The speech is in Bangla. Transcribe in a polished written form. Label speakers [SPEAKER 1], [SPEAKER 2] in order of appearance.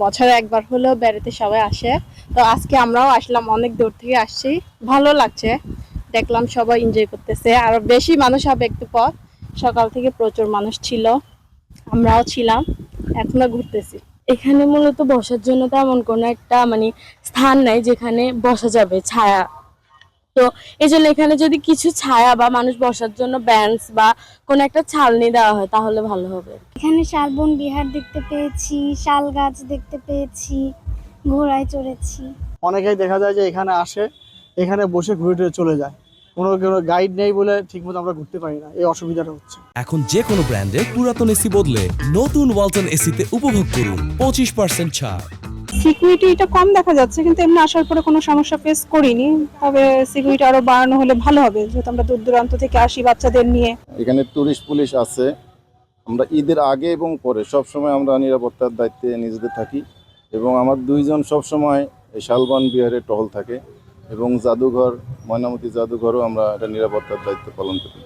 [SPEAKER 1] বছরে একবার হলেও বেড়াতে সবাই আসে, তো আজকে আমরাও আসলাম, অনেক দূর থেকে আসছি, ভালো লাগছে। দেখলাম সবাই এনজয় করতেছে, আরো বেশি মানুষ হবে একটু পর। সকাল থেকে প্রচুর মানুষ ছিল, আমরাও ছিলাম, এখনো ঘুরতেছি।
[SPEAKER 2] এখানে মূলত বসার জন্য তেমন কোনো একটা মানে স্থান নাই যেখানে বসা যাবে ছায়া। তো এই জন্য এখানে যদি কিছু ছায়া বা মানুষ বসার জন্য বেঞ্চ বা কোনো একটা ছালনি দেওয়া হয় তাহলে ভালো হবে।
[SPEAKER 3] এখানে শালবন বিহার দেখতে পেয়েছি, শাল গাছ দেখতে পেয়েছি, ঘোড়ায় চড়েছি।
[SPEAKER 4] অনেকেই দেখা যায় যে এখানে আসে, এখানে বসে ঘুরে টুরে চলে যায়। কোনো গাইড নেই বলে ঠিকমতো আমরা ঘুরতে পারি না, এই অসুবিধাটা হচ্ছে।
[SPEAKER 5] এখন যে কোনো ব্র্যান্ডের পুরাতন এসি বদলে নতুন ওয়ালটন এসিতে উপভোগ করুন 25% ছাড়।
[SPEAKER 6] সিকিউরিটিটা কম দেখা যাচ্ছে, কিন্তু এমনি আসার পরে কোনো সমস্যা ফেস করিনি। তবে সিকিউরিটি আরো বাড়ানো হলে ভালো হবে, যেহেতু আমরা দূর দূরান্ত থেকে আসি বাচ্চাদের নিয়ে।
[SPEAKER 7] এখানে টুরিস্ট পুলিশ আছে। আমরা ঈদের আগে এবং পরে সবসময় আমরা নিরাপত্তার দায়িত্বে নিজেদের থাকি এবং আমার দুইজন সবসময় এই শালবন বিহারে টহল থাকে এবং জাদুঘর, ময়নামতি জাদুঘরও আমরা এটা নিরাপত্তার দায়িত্ব পালন করি।